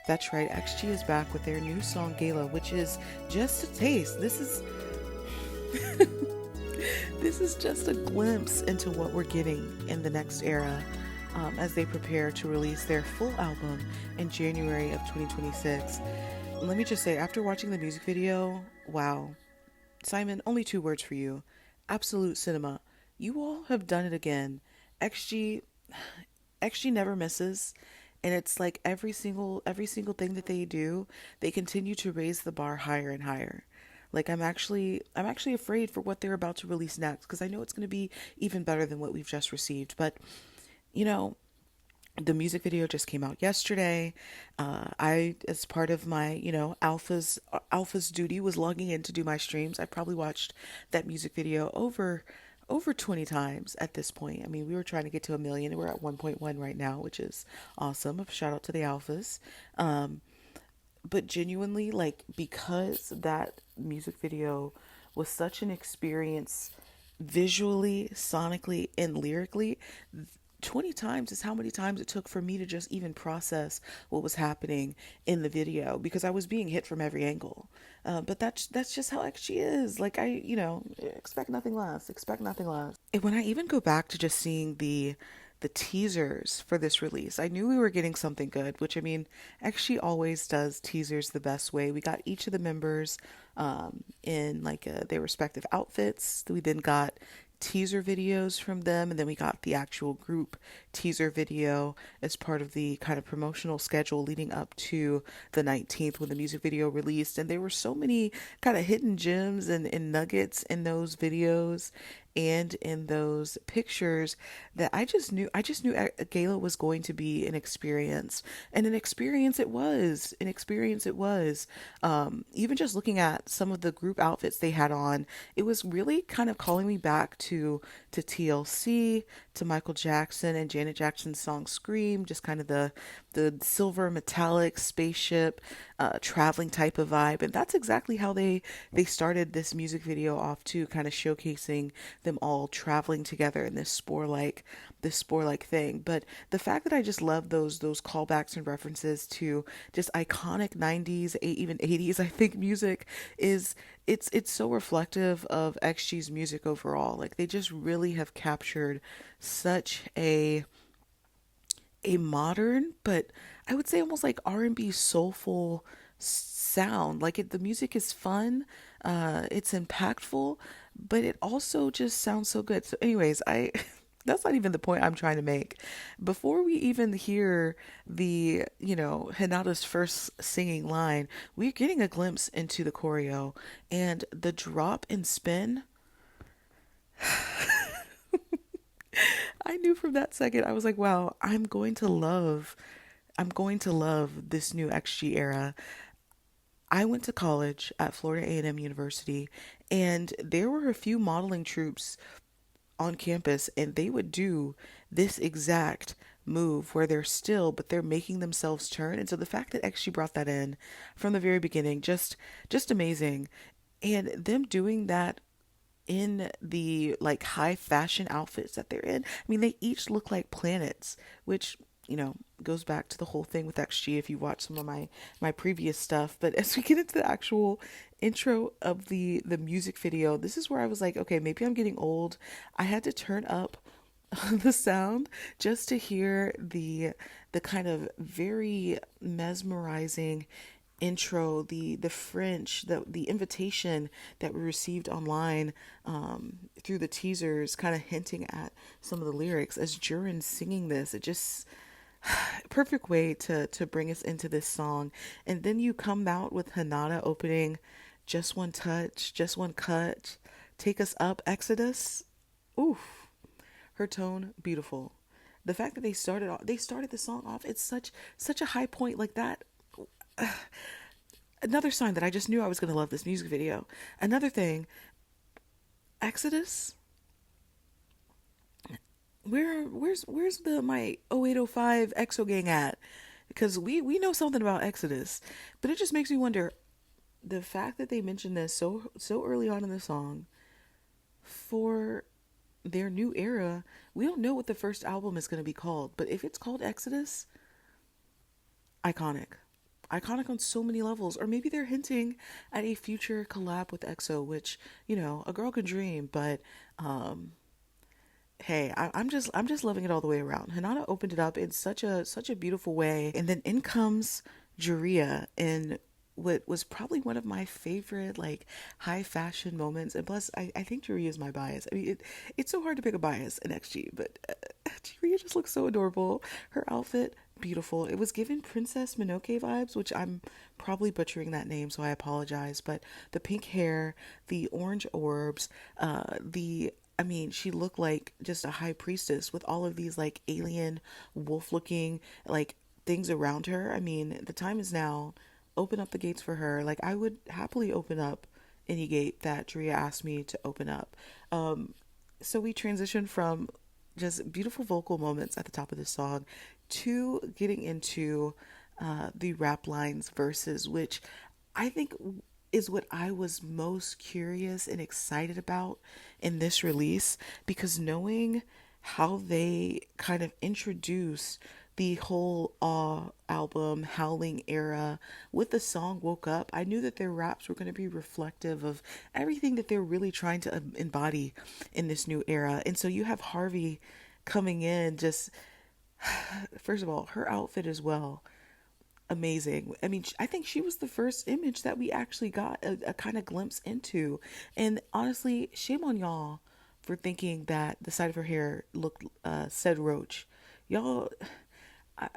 That's right, XG is back with their new song Gala, which is just a taste. This is just a glimpse into what we're getting in the next era as they prepare to release their full album in January of 2026. Let me just say, after watching the music video, wow, Simon, only two words for you: absolute cinema. You all have done it again. XG XG never misses, and it's like every single thing that they do, they continue to raise the bar higher and higher. Like I'm actually afraid for what they're about to release next because I know it's going to be even better than what we've just received. But you know, the music video just came out yesterday. I, as part of my, alphas duty, was logging in to do my streams. I probably watched that music video over 20 times at this point. I mean, we were trying to get to a million. We're at 1.1 right now, which is awesome. A shout out to the alphas. But genuinely, like, because that music video was such an experience visually, sonically, and lyrically, 20 times is how many times it took for me to just even process what was happening in the video because I was being hit from every angle. But that's just how XG is. Like, expect nothing less. Expect nothing less. And when I even go back to just seeing the teasers for this release, I knew we were getting something good, which I mean, actually always does teasers the best way. We got each of the members in like their respective outfits. We then got teaser videos from them, and then we got the actual group teaser video as part of the kind of promotional schedule leading up to the 19th when the music video released. And there were so many kind of hidden gems and nuggets in those videos and in those pictures that I just knew Gala was going to be an experience, and an experience it was. Even just looking at some of the group outfits they had on, it was really kind of calling me back to TLC, to Michael Jackson and Janet Jackson's song Scream, just kind of the silver metallic spaceship traveling type of vibe. And that's exactly how they started this music video off too, kind of showcasing them all traveling together in this spore like thing. But the fact that I just love those callbacks and references to just iconic 90s, even 80s, I think music is, it's so reflective of XG's music overall. Like, they just really have captured such a modern, but I would say almost like R&B soulful sound. Like, the music is fun, it's impactful, but it also just sounds so good. So anyways, I that's not even the point I'm trying to make. Before we even hear Hinata's first singing line, we're getting a glimpse into the choreo, and the drop and spin. I knew from that second, I was like, wow, I'm going to love this new XG era. I went to college at Florida A&M University, and there were a few modeling troops on campus, and they would do this exact move where they're still, but they're making themselves turn. And so the fact that XG brought that in from the very beginning, just amazing. And them doing that in the like high fashion outfits that they're in. I mean, they each look like planets, which, goes back to the whole thing with XG if you watch some of my previous stuff. But as we get into the actual intro of the music video, this is where I was like, okay, maybe I'm getting old. I had to turn up the sound just to hear the kind of very mesmerizing intro, the French, the invitation that we received online through the teasers, kind of hinting at some of the lyrics as Jurin singing this. It just perfect way to bring us into this song. And then you come out with Hanada opening just one touch, just one cut, take us up, Exodus. Oof, her tone beautiful. The fact that they started the song off, it's such a high point like that. Another sign that I just knew I was going to love this music video. Another thing, Exodus. Where's the my 0805 EXO gang at? Because we know something about Exodus, but it just makes me wonder the fact that they mentioned this so early on in the song for their new era. We don't know what the first album is going to be called, but if it's called Exodus, iconic. iconic on so many levels. Or maybe they're hinting at a future collab with EXO, which, you know, a girl can dream. But um, hey, I'm just loving it all the way around. Hanada opened it up in such a beautiful way, and then in comes Juria in what was probably one of my favorite like high fashion moments. And plus, I think Juria is my bias. I mean, it's so hard to pick a bias in XG, but Juria just looks so adorable. Her outfit, beautiful. It was given Princess Mononoke vibes, which I'm probably butchering that name, so I apologize. But the pink hair, the orange orbs, the I mean, she looked like just a high priestess with all of these like alien wolf looking like things around her. I mean, the time is now. Open up the gates for her. Like, I would happily open up any gate that Drea asked me to open up. So we transition from just beautiful vocal moments at the top of this song to getting into the rap lines verses, which I think is what I was most curious and excited about in this release, because knowing how they kind of introduce the whole Awe album, Howling era with the song Woke Up, I knew that their raps were going to be reflective of everything that they're really trying to embody in this new era. And so you have Harvey coming in, just first of all, her outfit as well, amazing. I mean, I think she was the first image that we actually got a kind of glimpse into. And honestly, shame on y'all for thinking that the side of her hair looked said roach. Y'all, I,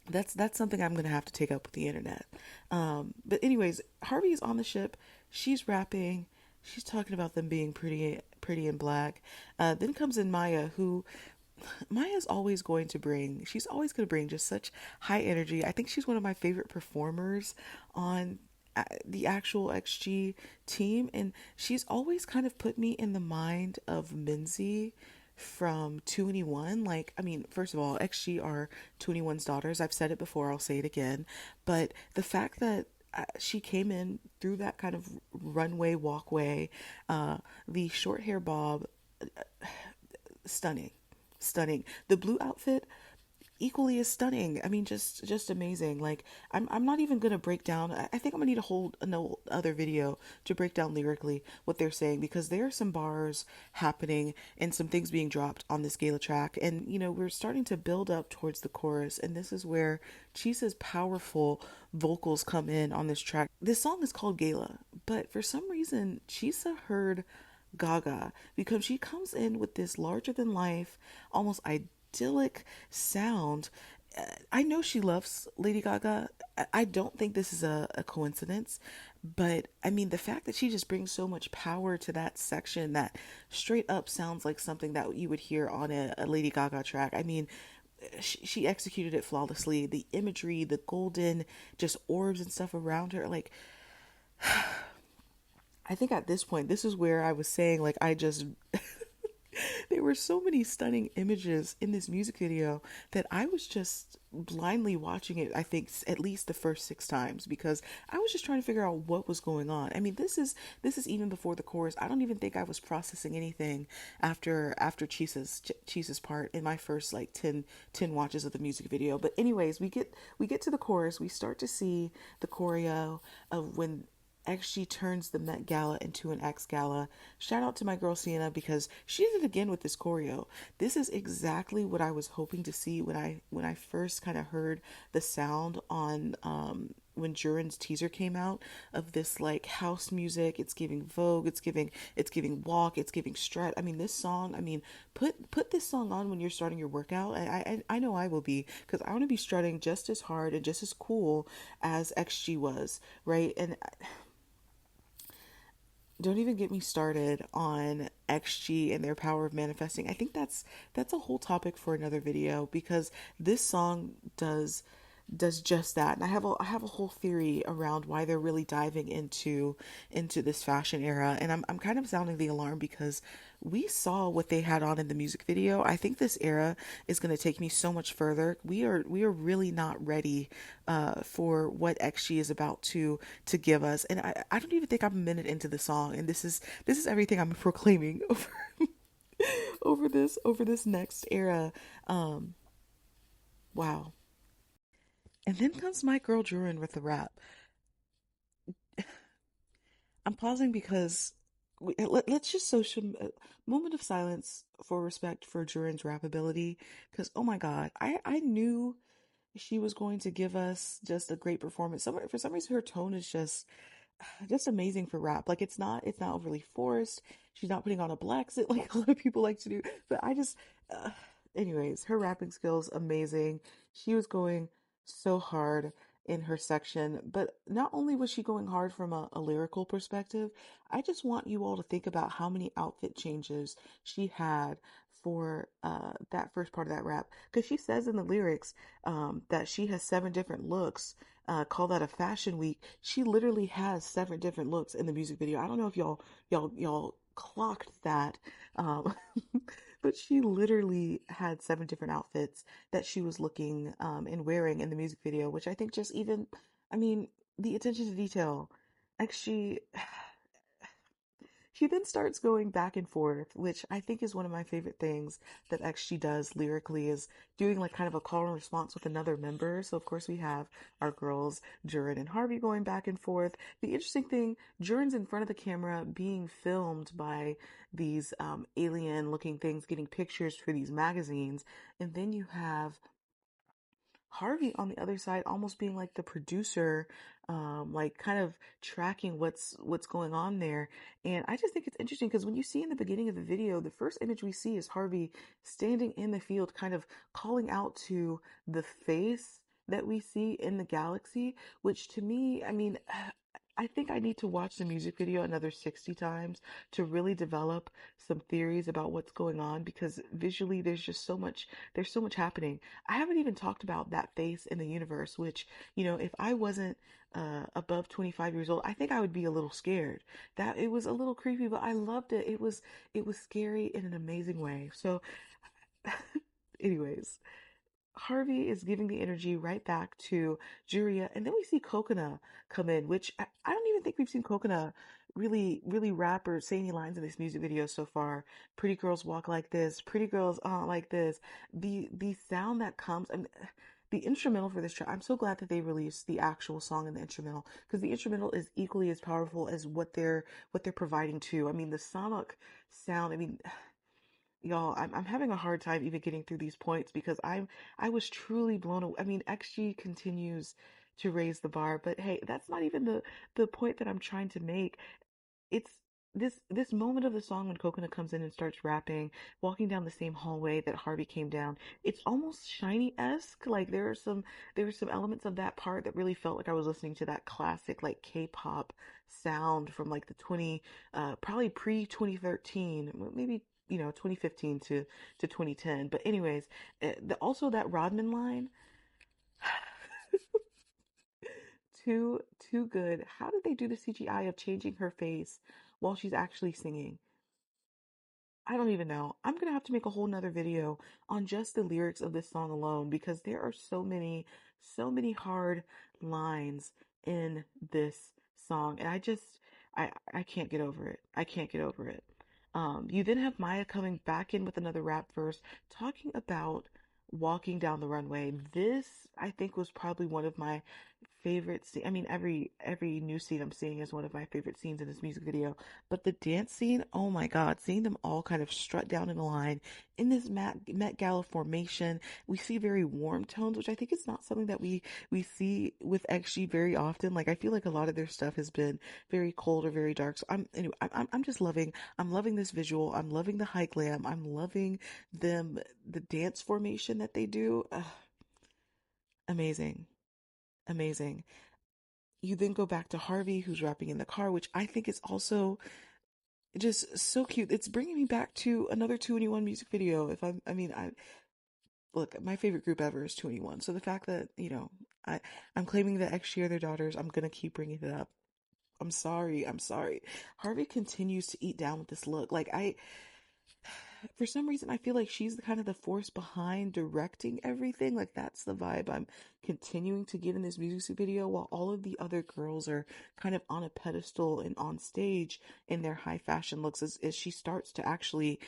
that's something I'm gonna have to take up with the internet. But anyways, Harvey's on the ship. She's rapping. She's talking about them being pretty and black. Then comes in Maya, who Maya's always going to bring. She's always going to bring just such high energy. I think she's one of my favorite performers on the actual XG team, and she's always kind of put me in the mind of Minzy from 2NE1. Like, I mean, first of all, XG are 2NE1's daughters. I've said it before, I'll say it again. But the fact that she came in through that kind of runway walkway, the short hair bob, stunning, stunning. The blue outfit, equally as stunning. I mean, just amazing. Like, I'm not even gonna break down. I think I'm gonna need to hold another video to break down lyrically what they're saying, because there are some bars happening and some things being dropped on this Gala track, and you know, we're starting to build up towards the chorus, and this is where Chisa's powerful vocals come in on this track. This song is called Gala, but for some reason Chisa heard Gaga, because she comes in with this larger than life, almost idyllic sound. I know she loves Lady Gaga. I don't think this is a coincidence, but I mean, the fact that she just brings so much power to that section that straight up sounds like something that you would hear on a Lady Gaga track. I mean, she executed it flawlessly. The imagery, the golden just orbs and stuff around her, like, I think at this point, this is where I was saying, like, I just, there were so many stunning images in this music video that I was just blindly watching it, I think, at least the first 6 times, because I was just trying to figure out what was going on. I mean, this is even before the chorus. I don't even think I was processing anything after Chisa's part in my first like 10 watches of the music video. But anyways, we get to the chorus. We start to see the choreo of when XG turns the Met Gala into an X Gala. Shout out to my girl Sienna, because she did it again with this choreo. This is exactly what I was hoping to see when I first kind of heard the sound on when Jurin's teaser came out, of this like house music. It's giving Vogue, it's giving walk, it's giving strut. I mean, this song, I mean, put this song on when you're starting your workout. I know I will be, because I want to be strutting just as hard and just as cool as XG was, right? And don't even get me started on XG and their power of manifesting. I think that's a whole topic for another video, because this song does just that. And I have a whole theory around why they're really diving into this fashion era. And I'm kind of sounding the alarm, because we saw what they had on in the music video. I think this era is going to take me so much further. We are really not ready for what XG is about to give us. And I don't even think I'm a minute into the song, and this is everything I'm proclaiming over this next era. Wow. And then comes my girl Jurin with the rap. I'm pausing because let's just social moment of silence for respect for Jurin's rap ability. Because oh my God, I knew she was going to give us just a great performance. For some reason, her tone is just amazing for rap. Like it's not overly forced. She's not putting on a black sit like a lot of people like to do. But uh, anyways, her rapping skills amazing. She was going so hard in her section, but not only was she going hard from a lyrical perspective, I just want you all to think about how many outfit changes she had for that first part of that rap. Because she says in the lyrics that she has 7 different looks, call that a fashion week. She literally has 7 different looks in the music video. I don't know if y'all clocked that, um, but she literally had 7 different outfits that she was looking and wearing in the music video, which I think just even, I mean, the attention to detail. Like she then starts going back and forth, which I think is one of my favorite things that XG does lyrically is doing like kind of a call and response with another member. So of course we have our girls, Jurin and Harvey going back and forth. The interesting thing, Jurin's in front of the camera being filmed by these alien looking things, getting pictures for these magazines. And then you have Harvey on the other side almost being like the producer, like kind of tracking what's going on there. And I just think it's interesting because when you see in the beginning of the video, the first image we see is Harvey standing in the field, kind of calling out to the face that we see in the galaxy, which to me, I mean, I think I need to watch the music video another 60 times to really develop some theories about what's going on because visually there's so much happening. I haven't even talked about that face in the universe, which, if I wasn't above 25 years old, I think I would be a little scared. That it was a little creepy, but I loved it. It was scary in an amazing way. So anyways, Harvey is giving the energy right back to Juria, and then we see Coconut come in, which I don't even think we've seen Coconut really rap or say any lines in this music video so far. Pretty girls walk like this, pretty girls like this. The sound that comes, and the instrumental for this track, I'm so glad that they released the actual song and the instrumental because the instrumental is equally as powerful as what they're providing too. I mean, the sonic sound. I mean, y'all, I'm having a hard time even getting through these points because I was truly blown away. I mean, XG continues to raise the bar, but hey, that's not even the point that I'm trying to make. It's this moment of the song when Coconut comes in and starts rapping, walking down the same hallway that Harvey came down. It's almost Shiny-esque. Like there were some elements of that part that really felt like I was listening to that classic like K-pop sound from like the 20 probably pre 2013, maybe 2015 to 2010. But anyways, also that Rodman line, too good. How did they do the CGI of changing her face while she's actually singing? I don't even know. I'm gonna have to make a whole nother video on just the lyrics of this song alone because there are so many hard lines in this song, and I can't get over it. I can't get over it. You then have Maya coming back in with another rap verse, talking about walking down the runway. This, I think, was probably one of my favorite scenes. I mean, every new scene I'm seeing is one of my favorite scenes in this music video. But the dance scene, oh my God, seeing them all kind of strut down in a line in this Met Gala formation, we see very warm tones, which I think is not something that we see with XG very often. Like I feel like a lot of their stuff has been very cold or very dark. So I'm just I'm loving this visual. I'm loving the high glam. I'm loving the dance formation that they do. Amazing. Amazing. You then go back to Harvey, who's rapping in the car, which I think is also just so cute. It's bringing me back to another 2NE1 music video. If I'm, I mean, I look, my favorite group ever is 2NE1. So the fact that, I'm claiming that XG are their daughters, I'm gonna keep bringing it up. I'm sorry. Harvey continues to eat down with this look. Like, for some reason I feel like she's the kind of the force behind directing everything. Like that's the vibe I'm continuing to get in this music video, while all of the other girls are kind of on a pedestal and on stage in their high fashion looks, as she starts to actually,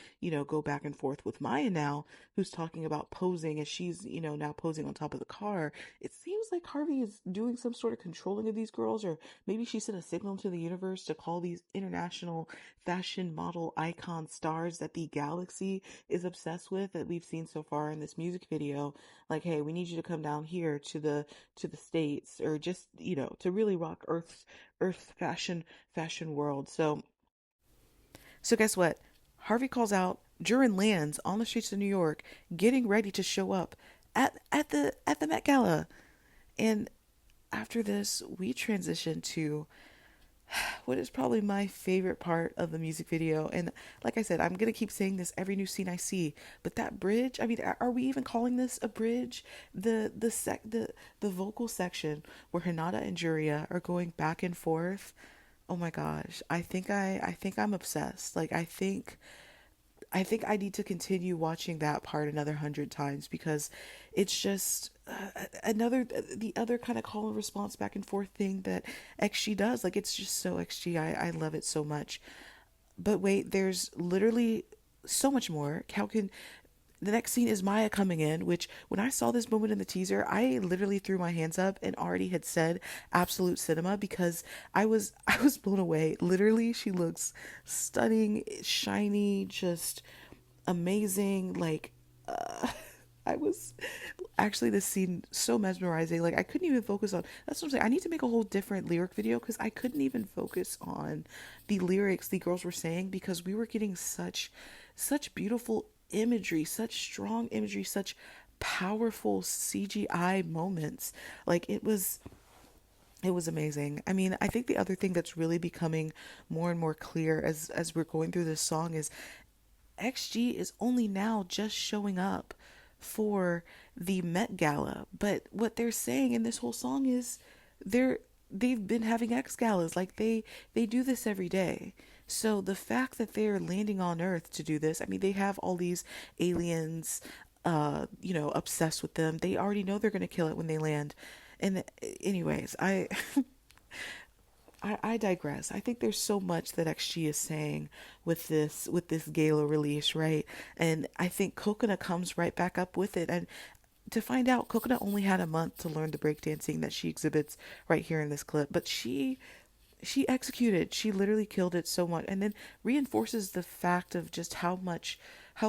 go back and forth with Maya now, who's talking about posing, as she's, now posing on top of the car. It seems like Harvey is doing some sort of controlling of these girls, or maybe she sent a signal to the universe to call these international fashion model icon stars that the galaxy is obsessed with, that we've seen so far in this music video, like, hey, we need you to come down here to the states, or just, to really rock earth's fashion world. So guess what? Harvey calls out. Duran lands on the streets of New York, getting ready to show up at the Met Gala. And after this, we transition to what is probably my favorite part of the music video. And like I said, I'm going to keep saying this every new scene I see, but that bridge, I mean, are we even calling this a bridge? The vocal section where Hinata and Juria are going back and forth. Oh my gosh. I think I'm obsessed. Like I think I need to continue watching that part another 100 times, because it's just the other kind of call and response back and forth thing that XG does. Like it's just so XG. I love it so much. But wait, there's literally so much more. How can the next scene is Maya coming in, which when I saw this moment in the teaser, I literally threw my hands up and already had said absolute cinema, because I was blown away. Literally, she looks stunning, shiny, just amazing. Like I was actually, this scene so mesmerizing. Like I couldn't even focus on. That's what I'm saying. I need to make a whole different lyric video, because I couldn't even focus on the lyrics the girls were saying, because we were getting such beautiful imagery, such strong imagery, such powerful CGI moments. Like it was amazing. I mean, I think the other thing that's really becoming more and more clear as we're going through this song is XG is only now just showing up for the Met Gala. But what they're saying in this whole song is they've been having X galas. Like they do this every day. So the fact that they're landing on Earth to do this, I mean, they have all these aliens, obsessed with them. They already know they're gonna kill it when they land. And anyways, I digress. I think there's so much that XG is saying with this gala release, right? And I think Coconut comes right back up with it. And to find out, Coconut only had a month to learn the breakdancing that she exhibits right here in this clip, but she executed. She literally killed it so much, and then reinforces the fact of just how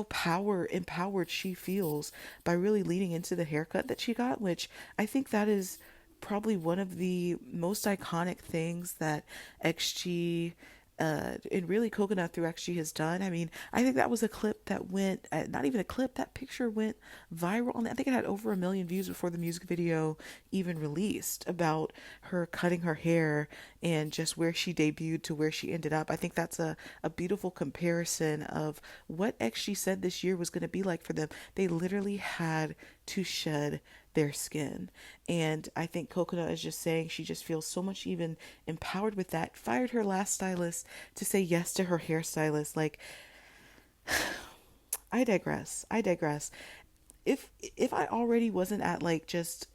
power empowered she feels by really leaning into the haircut that she got, which I think that is probably one of the most iconic things that XG and really Coconut through XG has done. I mean, I think that was a clip that went, not even a clip, that picture went viral. I think it had over 1 million views before the music video even released, about her cutting her hair and just where she debuted to where she ended up. I think that's a beautiful comparison of what XG said this year was going to be like for them. They literally had to shed their skin. And I think Coconut is just saying she just feels so much even empowered with that. Fired her last stylist to say yes to her hairstylist. Like, I digress. I digress. If I already wasn't at like just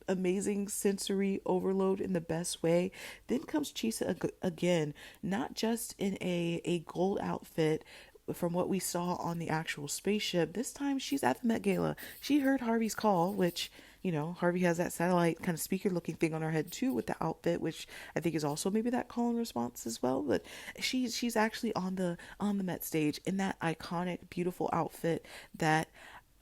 amazing sensory overload in the best way, then comes Chisa again, not just in a gold outfit from what we saw on the actual spaceship. This time she's at the Met Gala. She heard Harvey's call, which, Harvey has that satellite kind of speaker looking thing on her head too with the outfit, which I think is also maybe that call and response as well. But she's actually on the Met stage in that iconic, beautiful outfit that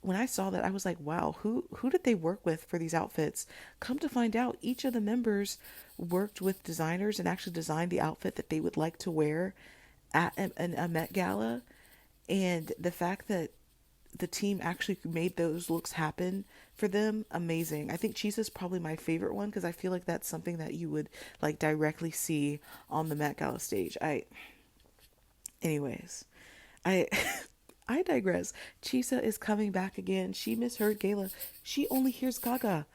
when I saw that, I was like, wow, who did they work with for these outfits? Come to find out, each of the members worked with designers and actually designed the outfit that they would like to wear at a Met Gala. And the fact that the team actually made those looks happen for them, amazing. I think Chisa's probably my favorite one, because I feel like that's something that you would like directly see on the Met Gala stage. Anyways, I I digress. Chisa is coming back again. She misheard Gala. She only hears Gaga.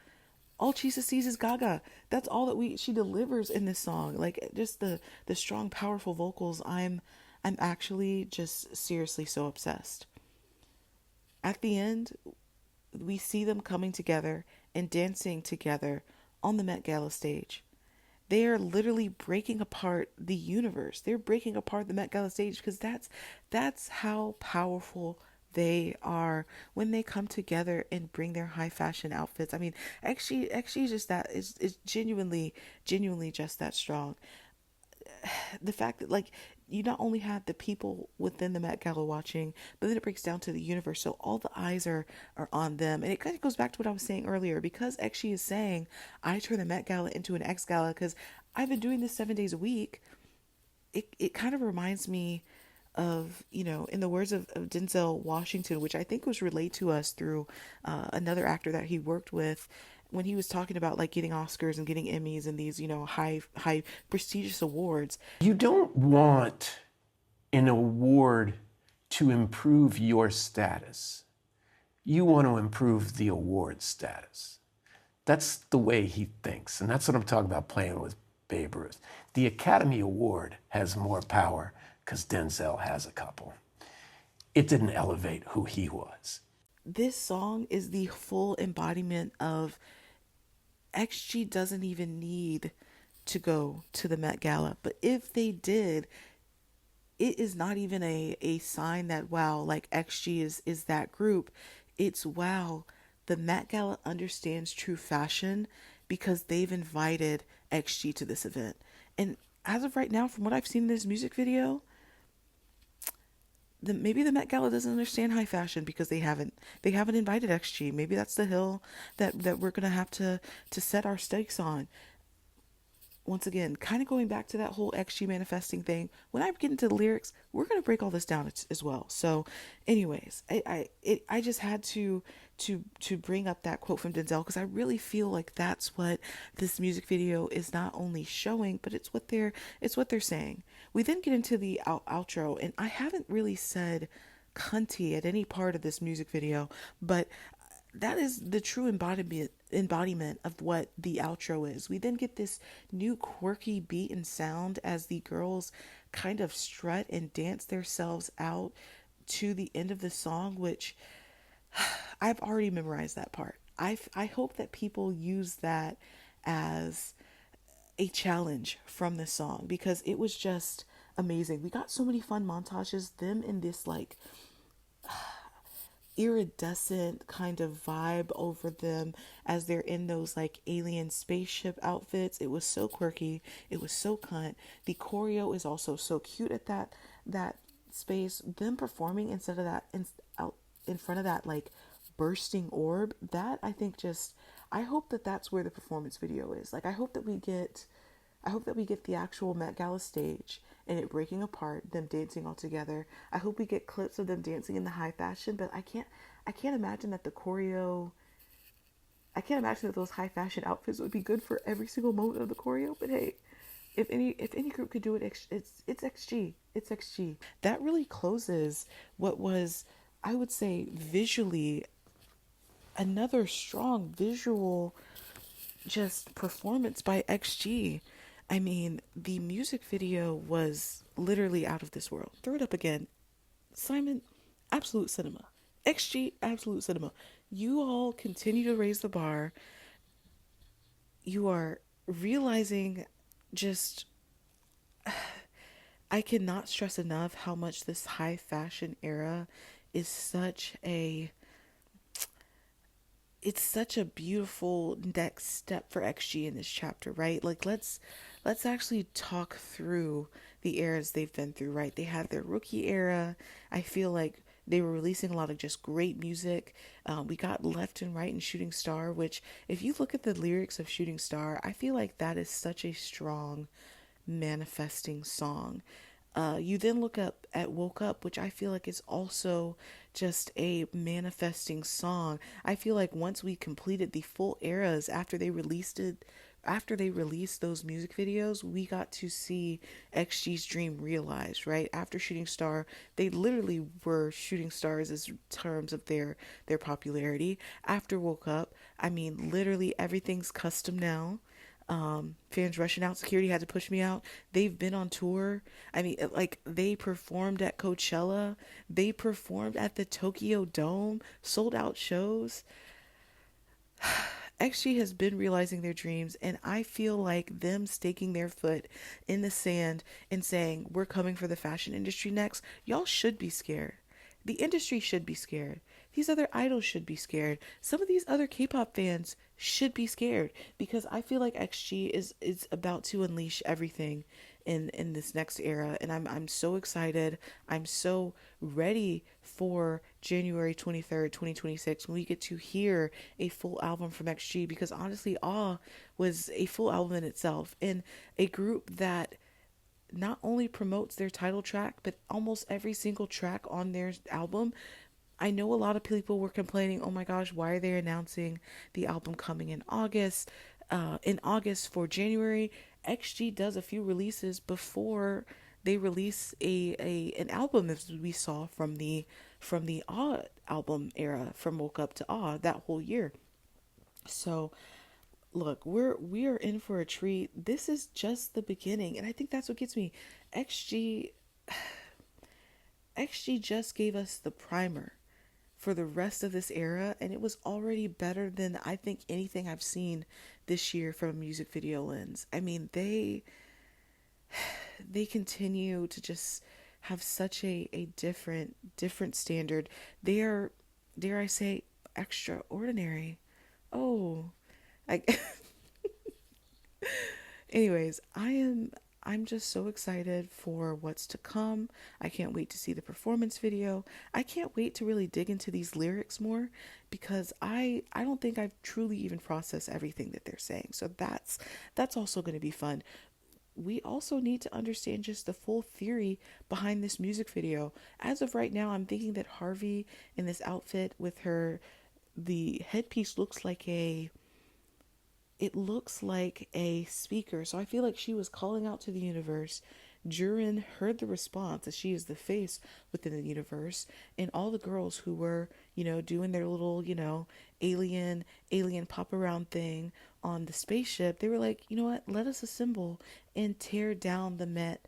All Chisa sees is Gaga. That's all that she delivers in this song. Like just the strong, powerful vocals. I'm I'm actually just seriously so obsessed. At the end, we see them coming together and dancing together on the Met Gala stage. They are literally breaking apart the universe. They're breaking apart the Met Gala stage because that's how powerful they are when they come together and bring their high fashion outfits. I mean, actually, is just that is genuinely just that strong. The fact that like you not only have the people within the Met Gala watching, but then it breaks down to the universe. So all the eyes are on them. And it kind of goes back to what I was saying earlier, because XG is saying, I turn the Met Gala into an X Gala because I've been doing this 7 days a week. It kind of reminds me of, in the words of Denzel Washington, which I think was relayed to us through another actor that he worked with, when he was talking about like getting Oscars and getting Emmys and these, high prestigious awards. You don't want an award to improve your status. You want to improve the award status. That's the way he thinks. And that's what I'm talking about playing with Babe Ruth. The Academy Award has more power because Denzel has a couple. It didn't elevate who he was. This song is the full embodiment of XG doesn't even need to go to the Met Gala. But if they did, it is not even a sign that, wow, like XG is that group. It's, wow, the Met Gala understands true fashion because they've invited XG to this event. And as of right now, from what I've seen in this music video, maybe the Met Gala doesn't understand high fashion because they haven't invited XG. Maybe that's the hill that we're gonna have to set our stakes on. Once again, kind of going back to that whole XG manifesting thing. When I get into the lyrics, we're gonna break all this down as well. So, anyways, I just had to bring up that quote from Denzel because I really feel like that's what this music video is not only showing, but it's what they're saying. We then get into the outro, and I haven't really said cunty at any part of this music video, but that is the true embodiment of what the outro is. We then get this new quirky beat and sound as the girls kind of strut and dance themselves out to the end of the song, which I've already memorized that part. I hope that people use that as a challenge from this song because it was just amazing. We got so many fun montages, them in this like iridescent kind of vibe over them as they're in those like alien spaceship outfits. It was so quirky. It was so cunt. The choreo is also so cute at that space. Them performing instead of that out in front of that like bursting orb. That I think I hope that that's where the performance video is. Like I hope that we get the actual Met Gala stage and it breaking apart, them dancing all together. I hope we get clips of them dancing in the high fashion, but I can't imagine that the choreo, I can't imagine that those high fashion outfits would be good for every single moment of the choreo. But hey, if any group could do it, it's XG. It's XG. That really closes what was, I would say, visually another strong visual just performance by XG. I mean, the music video was literally out of this world. Throw it up again. Simon, absolute cinema. XG, absolute cinema. You all continue to raise the bar. You are realizing just, I cannot stress enough how much this high fashion era is such a beautiful next step for XG in this chapter, right? Like let's actually talk through the eras they've been through, right? They had their rookie era. I feel like they were releasing a lot of just great music. We got Left and Right and Shooting Star, which if you look at the lyrics of Shooting Star, I feel like that is such a strong manifesting song. You then look up at Woke Up, which I feel like is also just a manifesting song. I feel like once we completed the full eras after they released those music videos, we got to see XG's dream realized, right? After Shooting Star, they literally were shooting stars as terms of their popularity. After Woke Up, I mean, literally everything's custom now. Fans rushing out, security had to push me out. They've been on tour. I mean, like, they performed at Coachella, they performed at the Tokyo Dome, sold out shows. XG has been realizing their dreams, and I feel like them staking their foot in the sand and saying, we're coming for the fashion industry next. Y'all should be scared. The industry should be scared. These other idols should be scared. Some of these other K-pop fans should be scared, because I feel like XG is about to unleash everything in this next era, and I'm so excited. I'm so ready for January 23rd, 2026, when we get to hear a full album from XG, because honestly, Awe was a full album in itself, and a group that not only promotes their title track, but almost every single track on their album. I know a lot of people were complaining, oh my gosh, why are they announcing the album coming in August? In August for January, XG does a few releases before they release an album, as we saw from the Awe album era, from Woke Up to Awe, that whole year. So look, we are in for a treat. This is just the beginning, and I think that's what gets me. XG XG just gave us the primer for the rest of this era, and it was already better than I think anything I've seen this year from a music video lens. I mean, they continue to just have such a different standard. They are, dare I say, extraordinary. Oh, I anyways, I'm just so excited for what's to come. I can't wait to see the performance video. I can't wait to really dig into these lyrics more, because I don't think I've truly even processed everything that they're saying. So that's also going to be fun. We also need to understand just the full theory behind this music video. As of right now, I'm thinking that Harvey in this outfit with the headpiece looks like a speaker. So I feel like she was calling out to the universe. Jurin heard the response, as she is the face within the universe, and all the girls who were, doing their little, alien pop around thing on the spaceship, they were like, you know what, let us assemble and tear down the Met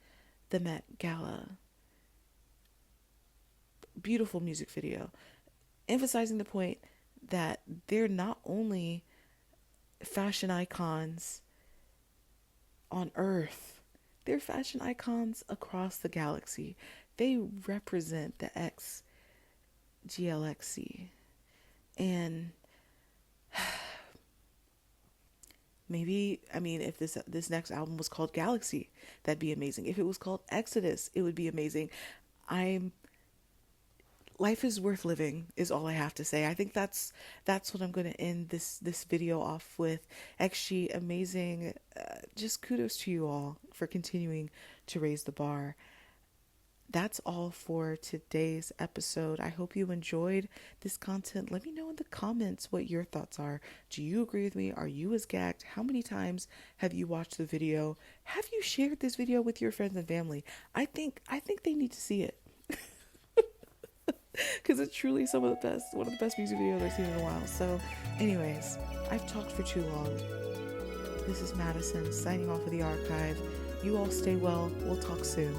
Gala. Beautiful music video, emphasizing the point that they're not only fashion icons on Earth, they're fashion icons across the galaxy. They represent the XGLXC. And maybe, I mean, if this next album was called Galaxy, that'd be amazing. If it was called Exodus, it would be amazing. Life is worth living, is all I have to say. I think that's what I'm going to end this video off with. XG, amazing. Just kudos to you all for continuing to raise the bar. That's all for today's episode. I hope you enjoyed this content. Let me know in the comments what your thoughts are. Do you agree with me? Are you as gagged? How many times have you watched the video? Have you shared this video with your friends and family? I think they need to see it, because it's truly one of the best music videos I've seen in a while. So anyways, I've talked for too long. This is Madison signing off of the archive. You all stay well. We'll talk soon.